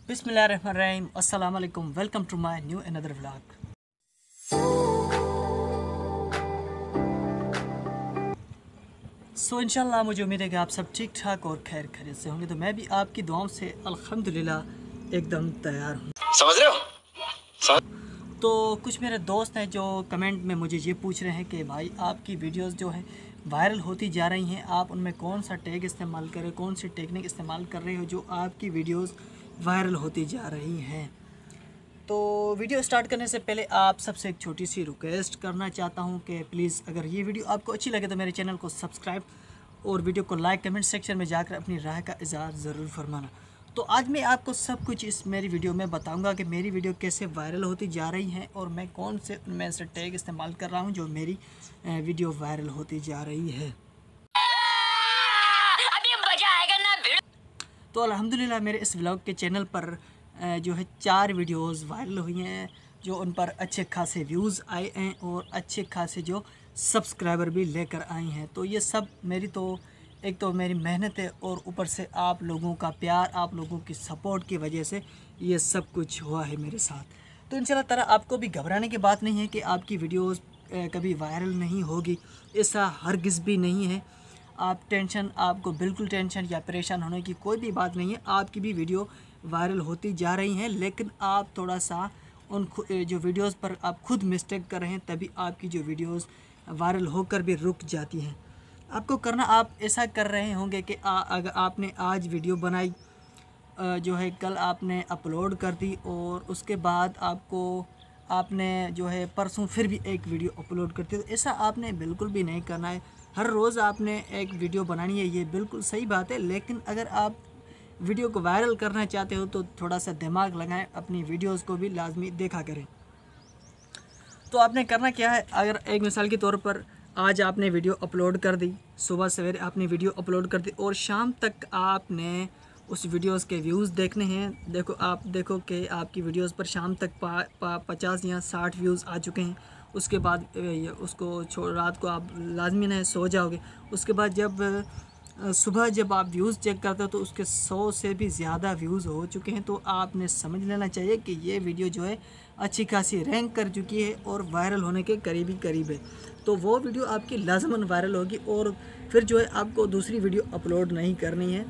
बिस्मिल्लाहिर्रहमानिर्रहीम, अस्सलाम वालेकुम। Welcome to my new another vlog. इंशाल्लाह मुझे उम्मीद है कि आप सब ठीक ठाक और खैर खैरियत से होंगे। तो मैं भी आपकी दुआओं से अल्हम्दुलिल्लाह एकदम तैयार हूँ। समझ रहे हो? तो कुछ मेरे दोस्त हैं जो कमेंट में मुझे ये पूछ रहे हैं कि भाई आपकी वीडियोस जो है वायरल होती जा रही हैं, आप उनमें कौन सा टैग इस्तेमाल करें, कौन सी टेक्निक इस्तेमाल कर रहे हो जो आपकी वीडियोस वायरल होती जा रही हैं। तो वीडियो स्टार्ट करने से पहले आप सबसे एक छोटी सी रिक्वेस्ट करना चाहता हूं कि प्लीज़ अगर ये वीडियो आपको अच्छी लगे तो मेरे चैनल को सब्सक्राइब और वीडियो को लाइक, कमेंट सेक्शन में जाकर अपनी राय का इज़हार ज़रूर फरमाना। तो आज मैं आपको सब कुछ इस मेरी वीडियो में बताऊंगा कि मेरी वीडियो कैसे वायरल होती जा रही हैं और मैं कौन से उनमें से टैग इस्तेमाल कर रहा हूँ जो मेरी वीडियो वायरल होती जा रही है। अभी मजा आएगा ना। तो अल्हम्दुलिल्लाह मेरे इस व्लॉग के चैनल पर जो है 4 वीडियोस वायरल हुई हैं जो उन पर अच्छे खासे व्यूज़ आए हैं और अच्छे खासे जो सब्सक्राइबर भी लेकर आई हैं। तो ये सब मेरी एक तो मेरी मेहनत है और ऊपर से आप लोगों का प्यार, आप लोगों की सपोर्ट की वजह से ये सब कुछ हुआ है मेरे साथ। तो इंशाल्लाह ताला आपको भी घबराने की बात नहीं है कि आपकी वीडियोज़ कभी वायरल नहीं होगी, ऐसा हरगिज़ भी नहीं है। आपको बिल्कुल टेंशन या परेशान होने की कोई भी बात नहीं है। आपकी भी वीडियो वायरल होती जा रही हैं, लेकिन आप थोड़ा सा जो वीडियोस पर आप खुद मिस्टेक कर रहे हैं, तभी आपकी जो वीडियोस वायरल होकर भी रुक जाती हैं। आपको करना, आप ऐसा कर रहे होंगे कि अगर आपने आज वीडियो बनाई, जो है कल आपने अपलोड कर दी और उसके बाद आपने जो है परसों फिर भी एक वीडियो अपलोड करती है। तो ऐसा आपने बिल्कुल भी नहीं करना है। हर रोज़ आपने एक वीडियो बनानी है, ये बिल्कुल सही बात है, लेकिन अगर आप वीडियो को वायरल करना चाहते हो तो थोड़ा सा दिमाग लगाएं, अपनी वीडियोस को भी लाजमी देखा करें। तो आपने करना क्या है, अगर एक मिसाल के तौर पर आज आपने वीडियो अपलोड कर दी, सुबह सवेरे आपने वीडियो अपलोड कर दी और शाम तक आपने उस वीडियोस के व्यूज़ देखने हैं। आप देखो कि आपकी वीडियोस पर शाम तक 50 या 60 व्यूज़ आ चुके हैं। उसके बाद उसको रात को आप लाजमी है सो जाओगे। उसके बाद सुबह जब आप व्यूज़ चेक करते हो तो उसके 100 से भी ज़्यादा व्यूज़ हो चुके हैं। तो आपने समझ लेना चाहिए कि ये वीडियो जो है अच्छी खासी रैंक कर चुकी है और वायरल होने के करीब है। तो वो वीडियो आपकी लाजमन वायरल होगी और फिर जो है आपको दूसरी वीडियो अपलोड नहीं करनी है।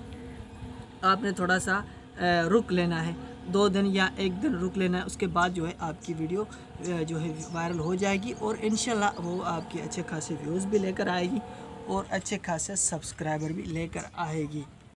आपने थोड़ा सा रुक लेना है, 2 दिन या 1 दिन रुक लेना है। उसके बाद जो है आपकी वीडियो जो है वायरल हो जाएगी और इंशाल्लाह वो आपके अच्छे खासे व्यूज़ भी लेकर आएगी और अच्छे खासे सब्सक्राइबर भी लेकर आएगी।